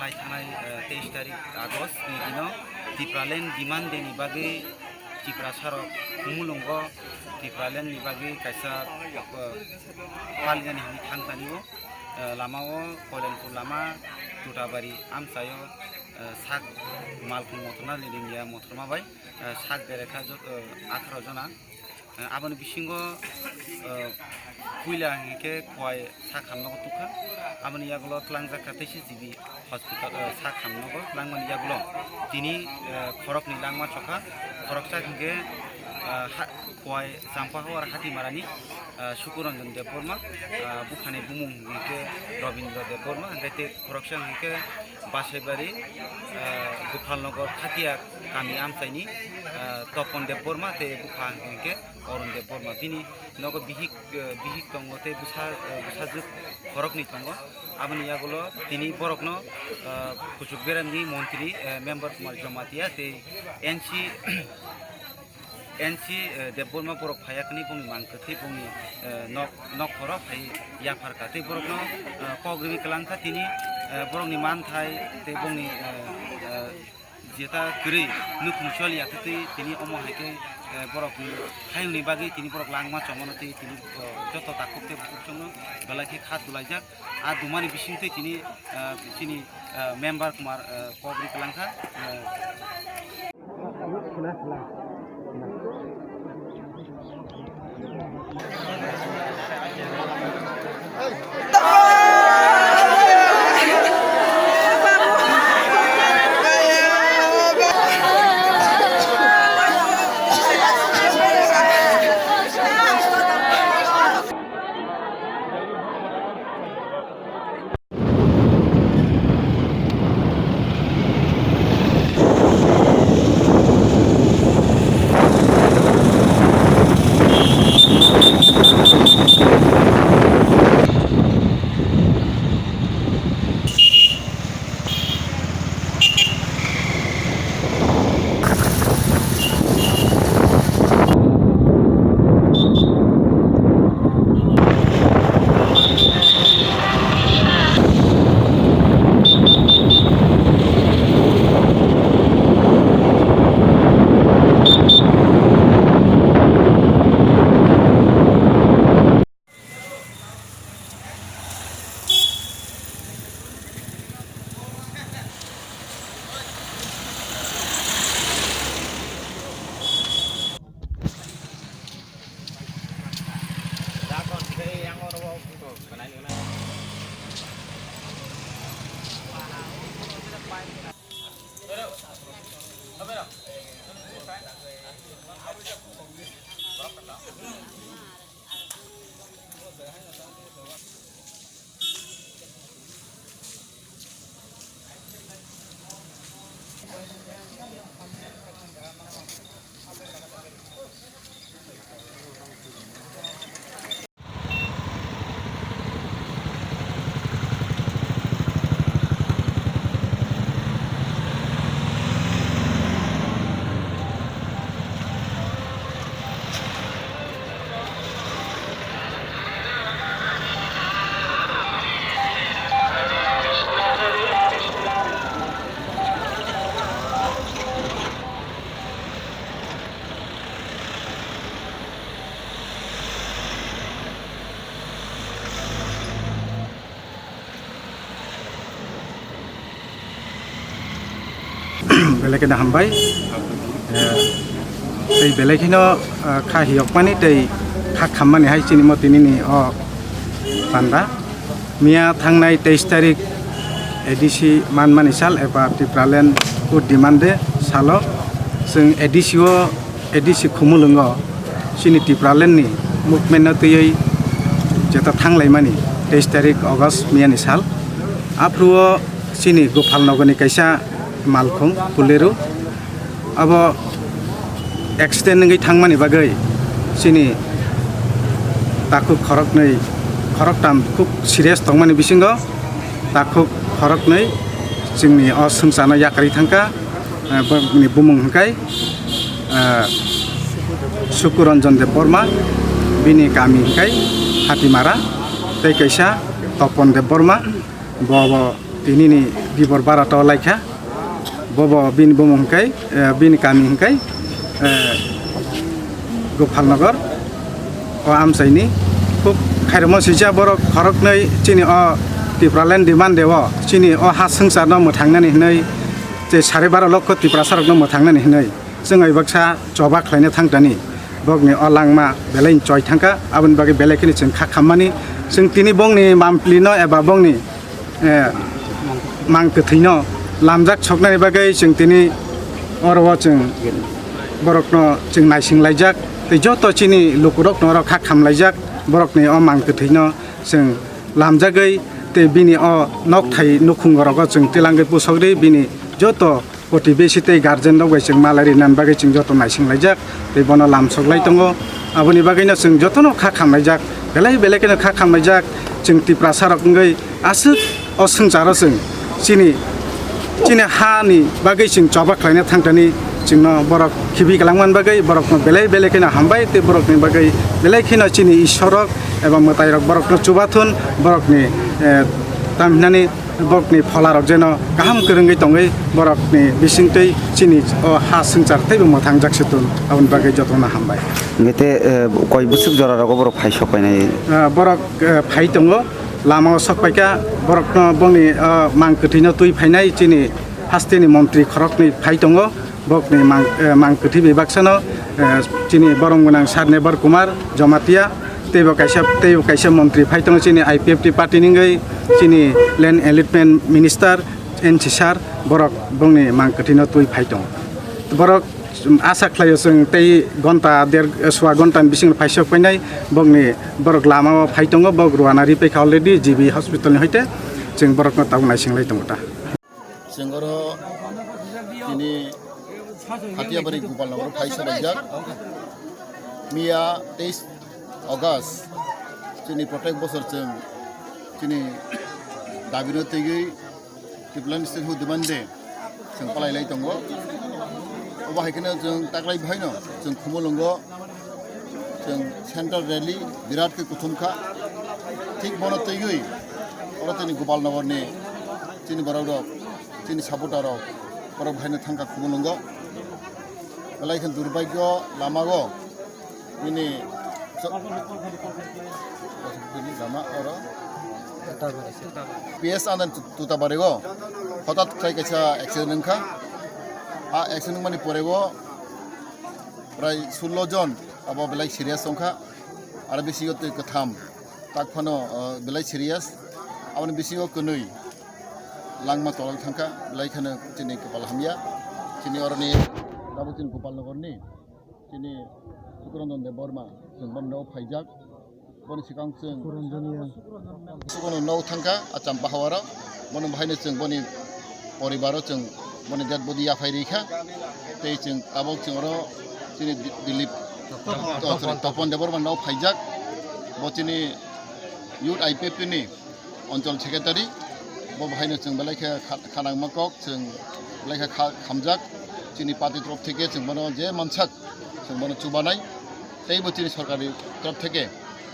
लाइथानाय 23 तारिख आगस्ट नि दिनाव टिप्रालेन डिमांड देनि बागै टिप्रा सारक खुमुलंग टिप्रालेन नि बागै कायसा फालिनानै हानि थांतानिबो लामाओ कलेनपुर लामा टुटाबारि आमसायो साक मालखौ मथरना लिडिंगिया मथरमाबाय साक बेरेखा 18 जना आबनि बिसिंगो कुइला हिके खय सा खामनगो तुखा आबनि यागलो tlangja खातेसि जिबि हस्पिटाल सा खामनगो tlangमनि यागलो तिनि खरकनि लांमा चखा खरकसा हिके खय जामपाहो आरो हातिमारानि सुकुरन्जन देबबर्मा बुखाने बुमुं हिके रविन्द्र देबबर्मा गायते खरकसा हिके बासेबारि गोपालनगर खातिया गामि आमसाइनि तपन देबबर्मा ते बुखा हिके अरुण देबबर्मा बिनि नगो बिहिक दंगो ते बुसाजुक खरकनि दंगो आबनि यागलो तिनि बरकनो कुचुक बेरामनि मन्त्री मेम्बर कुमार जमातिया ते एनसी देबबर्मा बरक फायाकनि बुंनि मान खोथै बुंनि नक खरक फाय याफार काते बरकनो कग्रिबि कलांखा तिनि बरकनि मान थाय ते बुंनि जेता गरै नुखुमसलि याथै तिनि अमो हायके बरकनि हायनि बागै तिनि बरक लांमा चमनते तिनि जत ताकुते बुकुचनो गलाखि खात दुलाइजाक आ दुमानि बिसिंते तिनि मेम्बर कुमार कग्रि कलांखा बेलेगना हामबाय तै बेलेगनो खाहियक माने तै खा खाममाने हाय चिनि मतिनि अ बान्दा मिया थांनाय 23 तारिख एडिसि मानमानि साल एबा टिप्रालेन को डिमान्डे सालो जों एडिसि खुमुलुंग चिनि टिप्रालेननि मुभमेन्ट तैयै जेता थांलायमानि 23 तारिख अगस्त मियानि साल आफ्रुओ चिनि गोपालनगरनि कायसा मालखं पुलेरु अब एक्सिडेन्ट नङै थांमानि बागै चिनि ताकु खरकटाम खुब सिरियास दंमानि बिसिंग ताकु खरकनै जोंनि असंसाना याकारि थांका बुमुं हंखाय सुकुरन्जन देबबर्मा बिनि गामि हंखाय हातिमारा तै कैसा तपन देबबर्मा बब tinini gibor barato laikha bobo bin bomongkai bin kami hingkai Gopalnagar o amsaini খুব খাইরমো সিজা borok khoroknai chini o tipraland demand dewo chini o ha sungsarno mothangna ni hnai je 12.5 লক্ষ tiprasarokno mothangna ni hnai जोंङै baksa joba khlaina thangtani bokni o langma belain choi thangka abon bagi belekini जों खा खाममानि जों तिनि bongni mamplino eba bongni mang kwthwino lamjak soknani bagai जों तिनि orwo जों borokno जों naisinglaijak tei joto chini lukurok noro खा खामलाइजak borokni o mang kwthwino जों lamjagai tei bini o nokthai nukhungorogo जों tilangai pusogri bini joto প্রতিবেশী তৈ guardian rock जों মালারি নান বাগै जों যত নাইসিংলাইজাক তৈ বনো লামসগলাই दङ आबोनि बागैनो जों जतनो खा खामलाइजाक बेलाय बेलेकनो खा खामलाइजाक जों तिप्रासारकङै आसो असंजारो जों चिनि हानि बागै जों जबा खालायनो थांथानि जोंनो बरक खिबि गलांमान बागै बरकनो बेलाय बेलेकनो हामबाय तै बरकनि बागै बेलायखिनो चिनि इसरक एबा मतायरक बरकनो चुबाथुन बरकनि तामनानि बरकनि फलारक जेन गाहाम गोरोङै दङै बरकनि बिसिंतै चिनि हा संसारथैबो मोथां जाकसुतुन आबोनि बागै जतनो हामबाय गेते कय बुसुक जरारागो बरक फाइ सकायनाय बरक फाइ दङ लामा सकपाइखा बरकनो बंनि mang kwthwino tui फाइनाय चिनि हास्तेनि मन्त्रि खरकनि फाइ दङ बकनि mang kwthwi बिभागसनो चिनि बरंगोनां सारनेबर कुमार जमातिया तेबो काइसा मन्त्रि फाइ दङ चिनि Ipft पार्टीनिङै चिनि ल्यान्ड एलिटमेन्ट मिनिस्टार एनसि सार बरक बंनि mang kwthwino tui फाइ दङ बरक आसा खालायो जों तै घन्टा 1.5 घन्टानि बिसिं फाइसक फैनाय बंनि बरक लामा फाइ दङ बक रुवानारि पैखा अलरेडि जिबि हस्पिटालनि हयते जों बरकनो तावनाय सिंलाय दङ दा जोंगरो दिनै हातियाबारि गोपालनगर फाइ सबायजाक मिया 23 अगस्त जोंनि प्रत्येक बोसोर जोंनि दाबिनो तैगै डिप्लन स्टेट हुदमानदे जों पालायलाय दङ बाहायखौनो जों दाग्लाय बाहायनो जों खुमलंगो जों सेन्ट्रेल रेलि बिराट कुथुमखा ठीक बनो तैगै और जोंनि गोपालनगरनि जोंनि बरक जोंनि सापर्टारक बरक बाहायनो थांखा खुमलंगो बेलायखौ दुर्भाग्य लामागो बिनि लामा और PS आनंद तुताबारेगो हठात कैसा एक्सिडेंट खा एक्सिडेंट माने परेगो प्राय 16 जन अब बेलाय सिरियास दंखा आरो बिसिगो तै कथाम ताकफानो बेलाय सिरियास आबनि बिसिगो कनै लांमा तलां थांखा बेलायखनो दिनै गोपाल हामिया दिनै अरनि दाबुतिन गोपालनगरनि दिनै सुकुरन्जन देब बर्मा जों बन्द फाइजाक बनि सिगां जों सुकुरन्जन नौ थांखा आचाम पाहावारा बन बाहायनो जों बनि परिबार जों बनि डेड बडि आफायरिखा तै जों आबक जों अरो दिनै दिलीप तपन देब बर्मा नौ फाइजाक बतिनि युथ Ipft नि अञ्चल सेक्रेटारि ब बाहायनो जों बेलायखा खानां माकक जों बेलायखा खामजाक जोंनि पार्टी तरफ থেকে जों बनो जे मानसाक जों बनो चुबानाय तै बोथिनि सरकारि तरफ থেকে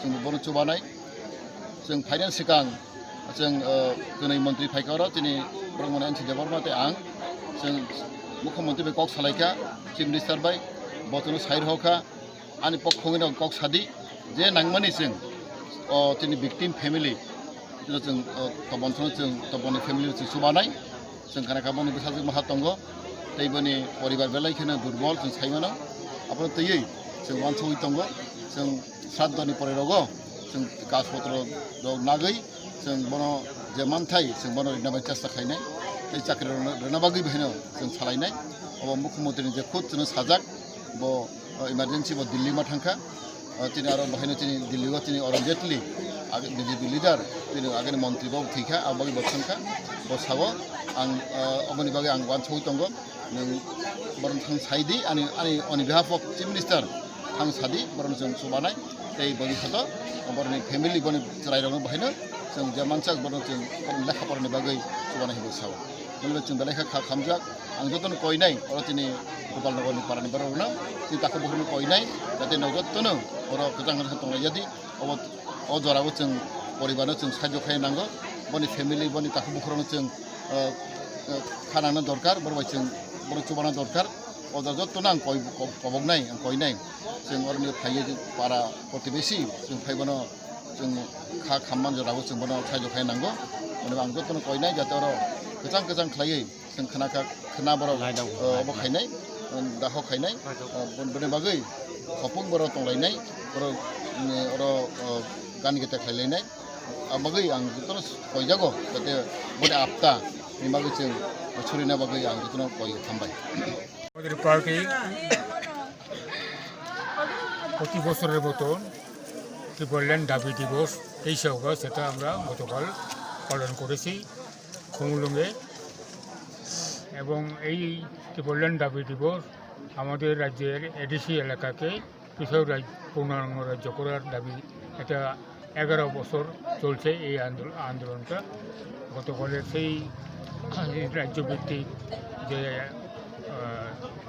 जों बनो चुबानाय जों फाइनान्स सिगां जों गनै मन्त्रि फाइकारा दिनै ब्रह्मन एनसि देबरमाते आं जों मुख्यमन्त्रि बे कक सालायखा चिफ मिनिस्टार बाय बतनो साइर हखा आनि पक्षनो कक सादि जे नांमानि जों दिनै भिक्टिम फेमिलि जों तबनसनो जों तबनि फेमिलि जों सुबानाय जों खानाखाबनि बेसाजों माहा दङ तैबनि परिबार बेलायखनो दुर्बल जों साइमानो आपन तैयै जों वानसुइ दङ जों श्राद्धनि परेरगो जों कासपत्र नागै जों बनो जे मानथाय जों बनो रिनाबाय चेष्टा खायनाय तै चाकरि रनाबागै बहनो जों सालायनाय अब मुख्यमन्त्रिनि जे खुद जों साजाक ब इमार्जेन्सि ब दिल्ली मा थांखा तिनि आरो बहनो तिनि दिल्लीआव तिनि अरुण जेटली आगे बीजेपी लिडार तिनि आगे मन्त्रि बाव थैखा आबागै बथांखा ब सावो आं अबनि बागै आं वानसुइ दङ नों बरन थां साइदि आनि on behalf of chief minister थां सादि बरन जों सुबानाय तै बनि खतो बरनि फेमिलि बनि रायरनो बहायनो जों जे मानसा बरन जों लेखा फरायनो बागै सुबानाय हिबो साव नों जों बेलेखा खामजाक आं जतन कयनाय अर तिनि गोपालनगरनि पारानि बारनो ति ताखौ बहरनो कयनाय जाते नजतनो अर गोजां गोजां दंनाय जादि अब जराबो जों परिबारनो जों साहाय्य खालामनांगौ boni family boni taku bukhrono chung khanano dorkar borbai chung borok chubana dorkar oda jotto nang kobok nai koi nai chung orni phaiye para প্রতিবেশী chung phaibono chung kha khamman jorago chung bono khaijo khai nango boni ang jotto koi nai jate oro kejang khlaiye chung khana borok obo khainai daho khainai boni bagai khopung borok tonglainai borok oro gan gete khlainai bagai ang jotto koi jago jate boni apta ni bagai chung ছুরিনা বাগৈ আং জতন কই থামবাই আমাদের party প্রতি বছরের মতন কি বললেন দাবি দিবস 23 অগস্ট সেটা আমরা গতকাল পালন করেছি খুমুলুঙে এবং এই কি বললেন দাবি দিবস আমাদের রাজ্যের এডিসি এলাকাকে কৃষক পূর্ণাঙ্গ রাজ্য করার দাবি এটা 11 বছর চলছে এই আন্দোলনটা গতকালের সেই রাজ্যভিত্তিক যে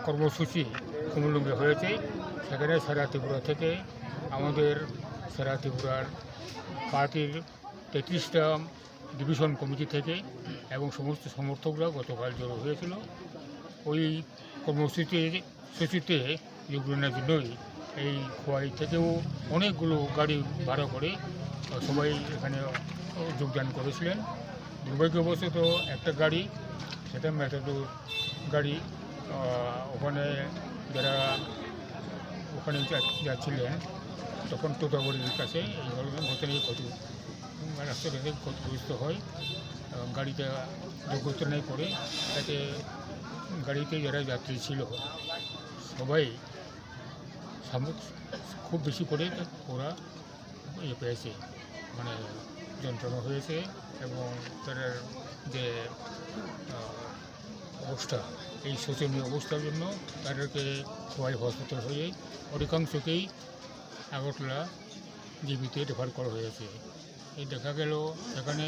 কর্মসূচি খুমুলুঙে হয়েছে সেখানে সারা ত্রিপুরা থেকে আমাদের সারা ত্রিপুরার পার্টির 33টা ডিভিশন কমিটি থেকে এবং সমস্ত সমর্থকরা গতকাল জড়ো হয়েছিল ওই কর্মসূচিতে যোগদানের জন্যই এই খোয়াই থেকেও অনেকগুলো গাড়ি ভাড়া করে সবাই এখানে যোগদান করেছিলেন দুর্ভাগ্যবশত একটা গাড়ি সেটা ম্যাটাডোর গাড়ি ওখানে যারা ওখানে যাচ্ছিলেন তখন তোতাগড়ির কাছে এই ধরনের ঘটনায় রাস্তাটাতে ক্ষতিগ্রস্ত হয় গাড়িটা দুর্ঘটনায় পড়ে তাতে গাড়িতে যারা যাত্রী ছিল সবাই খুব বেশি করে ওরা পেয়েছে মানে যন্ত্রণা হয়েছে এবং তাদের যে অবস্থা এই শোচনীয় অবস্থার জন্য তাদেরকে খোয়াই হসপিটাল হয়ে অধিকাংশকেই আগরতলা জীবিতে রেফার করা হয়েছে এই দেখা গেল সেখানে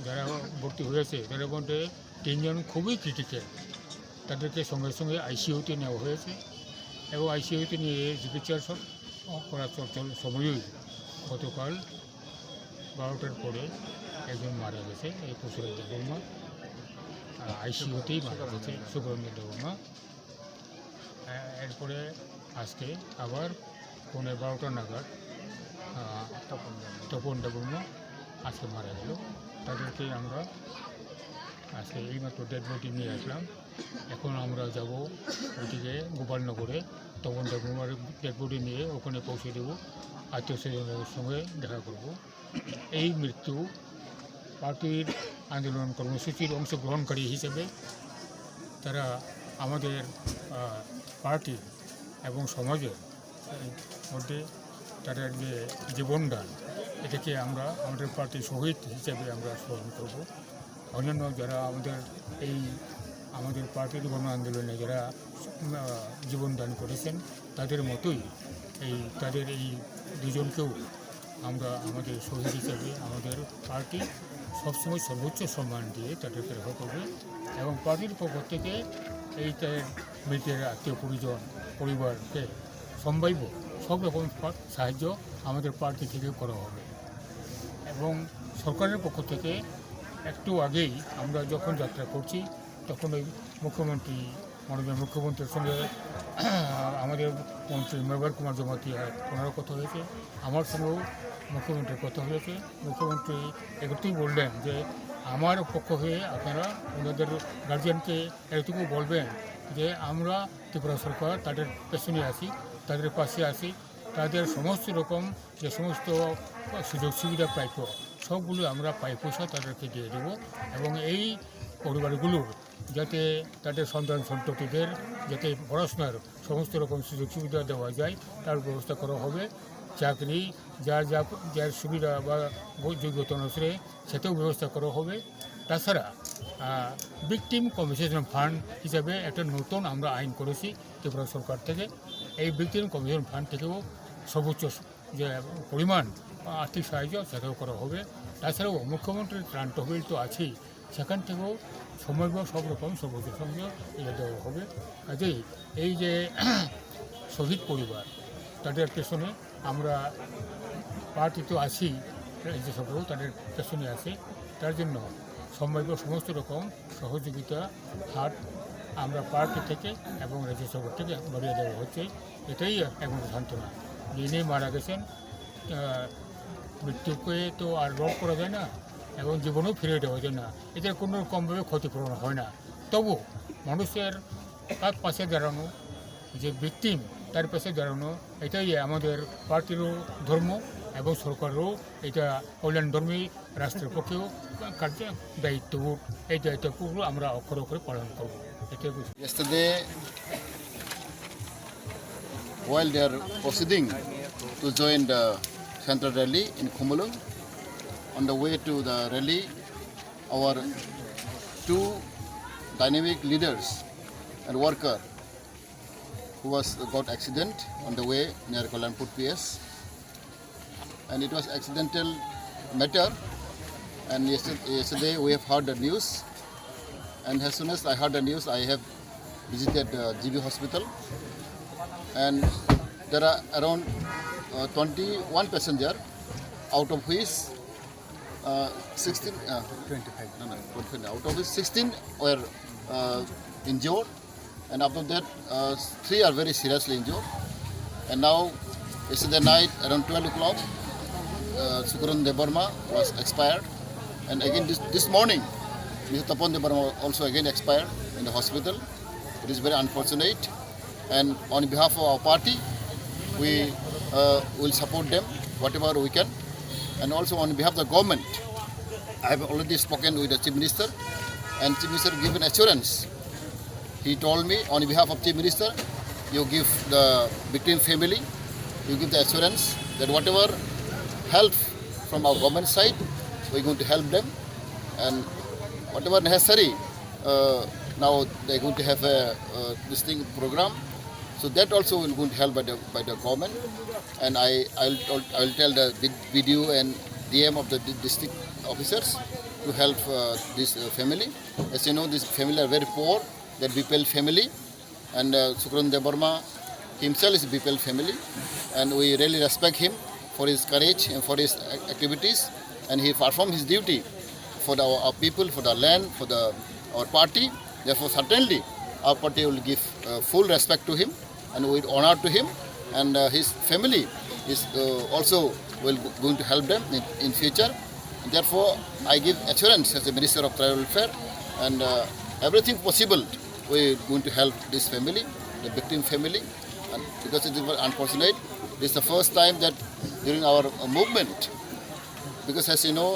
যারা ভর্তি হয়েছে তাদের মধ্যে 3 জন খুবই ক্রিটিক্যাল তাদেরকে সঙ্গে সঙ্গে আইসিইউতে নেওয়া হয়েছে এবং আইসিইউতে নিয়ে চিকিৎসা করার সময়ই গতকাল 12টার পরে একজন মারা গেছে এই পুষুরের দেবমা আইসিইউতেই মারা গেছে সুব্রহ্মণ্য দেবমা এরপরে আজকে আবার 12:15 নাগাদ তপন দেবমা আজকে মারা গেল তাদেরকে আমরা আজকে এইমাত্র ডেড বডি নিয়ে আসলাম এখন আমরা যাব ওইদিকে গোপালনগরে তপন দেবমার ডেড বডি নিয়ে ওখানে পৌঁছে দেবো আত্মীয় স্বজনের সঙ্গে দেখা করব এই মৃত্যু পার্টির আন্দোলন কর্মসূচির অংশগ্রহণকারী হিসেবে তারা আমাদের পার্টি এবং সমাজের মধ্যে তাদের যে জীবনদান এটাকে আমরা আমাদের পার্টির শহীদ হিসেবে আমরা স্মরণ করব অন্যান্য যারা আমাদের পার্টির গণ আন্দোলনে যারা জীবনদান করেছেন তাদের মতোই তাদের এই দুজনকেও আমরা আমাদের শহীদ হিসেবে আমাদের পার্টি সবসময় সর্বোচ্চ সম্মান দিয়ে তাদেরকে রক্ষা করবে এবং পার্টির পক্ষ থেকে এই মৃতের আত্মীয় পরিবারকে সম্ভাব্য সব রকম সাহায্য আমাদের পার্টি থেকে করা হবে এবং সরকারের পক্ষ থেকে একটু আগেই আমরা যখন যাত্রা করছি তখন ওই মাননীয় মুখ্যমন্ত্রীর সঙ্গে আমাদের মন্ত্রী মেবার কুমার জমাতিয়া ওনারও কথা হয়েছে আমার সঙ্গেও মুখ্যমন্ত্রীর কথা হয়েছে মুখ্যমন্ত্রী একটুই বললেন যে আমার পক্ষ হয়ে আপনারা ওনাদের গার্জিয়ানকে এটুকু বলবেন যে আমরা ত্রিপুরা সরকার তাদের পেছনে আসি তাদের পাশে আসি তাদের সমস্ত রকম যে সমস্ত সুযোগ সুবিধা প্রাপ্য সবগুলো আমরা পয়সা তাদেরকে দিয়ে দেব এবং এই পরিবারগুলোর যাতে তাদের সন্তান সন্ততিদের যাতে পড়াশোনার সমস্ত রকম সুযোগ সুবিধা দেওয়া যায় তার ব্যবস্থা করা হবে চাকরি যার সুবিধা বা যোগ্যতা অনুসারে সেটাও ব্যবস্থা করা হবে তাছাড়া ভিকটিম কম্পেনসেশন ফান্ড হিসাবে একটা নতুন আমরা আইন করেছি ত্রিপুরা সরকার থেকে এই ভিকটিম কম্পেনসেশন ফান্ড থেকেও সর্বোচ্চ যে পরিমাণ আর্থিক সাহায্য সেটাও করা হবে তাছাড়াও মুখ্যমন্ত্রীর ত্রাণ তহবিল তো আছেই সেখান থেকেও সম্ভাব্য সব রকম সর্বোচ্চ সঙ্গে দেওয়া হবে কাজেই এই যে শহীদ পরিবার তাদের পেছনে আমরা পার্টি তো আছি রাজ্যসভাও তাদের পেছনে আছে। তার জন্য সম্ভাব্য সমস্ত রকম সহযোগিতা হাত আমরা পার্টি থেকে এবং রাজ্যসভা থেকে বাড়িয়ে দেওয়া হচ্ছে। এটাই এখন সান্ত্বনা। যিনি মারা গেছেন মৃত্যুকে তো আর রোধ করা যায় না এবং জীবনেও ফিরে দেওয়া যায় না, এদের কোনো রকমভাবে ক্ষতিপূরণ হয় না। তবু মানুষের তার পাশে দাঁড়ানো, যে ভিকটিম তার পাশে দাঁড়ানো, এটাই আমাদের পার্টিরও ধর্ম এবং সরকারেরও এটা কল্যাণধর্মী রাষ্ট্রের পক্ষেও কার্য দায়িত্ববোধ। এই দায়িত্বগুলো আমরা অক্ষরে অক্ষরে পালন করব। এটাই বুঝি। Yesterday, while they are proceeding to join the central rally in Khumulung, on the way to the rally, our two dynamic leaders and worker who got accident on the way near Kalanpur PS, and it was accidental matter. And yesterday we have heard the news, and as soon as I heard the news, I have visited GB hospital, and there are around 21 passengers, out of which out of which 16 were injured, and after that 3 are very seriously injured. And now yesterday night around 12 o'clock, Sukuran Debarma was expired, and again this morning Mr. Tapon Debarma also again expired in the hospital. It is very unfortunate, and on behalf of our party, we will support them whatever we can. And also on behalf of the government, I have already spoken with the Chief Minister, and Chief Minister given assurance. He told me on behalf of Chief Minister, you give the victim family, you give the assurance that whatever help from our government side, we're going to help them, and whatever necessary, now they're going to have a distinct program. So that also will going to help by the government, and I'll tell the BDO and DM of the district officers to help this family. As you know, this family are very poor, that BPL family, and Sukran Debarma himself is BPL family, and we really respect him for his courage and for his activities, and he performed his duty for our people, for the land, for our party. Therefore, certainly our party will give full respect to him, and with honor to him, and his family is also going to help them in future. Therefore, I give assurance as the Minister of Tribal Welfare, and everything possible we're going to help this family, the victim family, and because it is very unfortunate. This is the first time that during our movement, because as you know,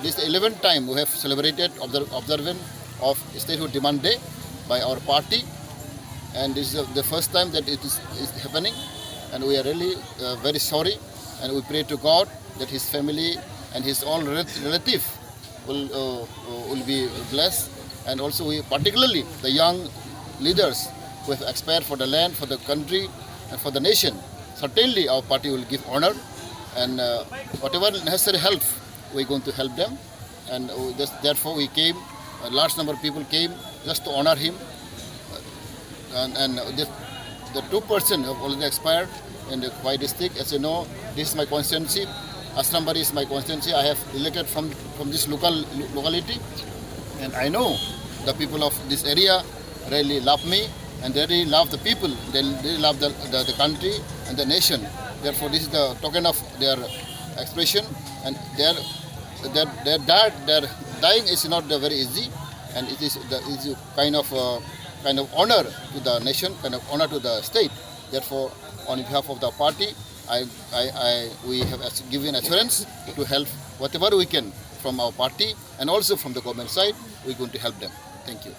this is the 11th time we have celebrated observance of Statehood Demand Day by our party, and this is the first time that it is happening, and we are really very sorry, and we pray to God that his family and his all relative will be blessed, and also we particularly the young leaders who have expired for the land, for the country, and for the nation. Certainly our party will give honor, and whatever necessary help we're going to help them, and therefore we came. A large number of people came just to honor him, and the 2% have already expired in the Kwthwi district. As you know, this is my constituency. Asrambari is my constituency. I have elected from this locality, and I know the people of this area really love me, and they really love the people. They really love the country and the nation. Therefore, this is the token of their expression, and their dying is not very easy, and it is kind of honor to the nation, kind of honor to the state. Therefore, on behalf of the party, we have given assurance to help whatever we can from our party, and also from the government side, we're going to help them. Thank you.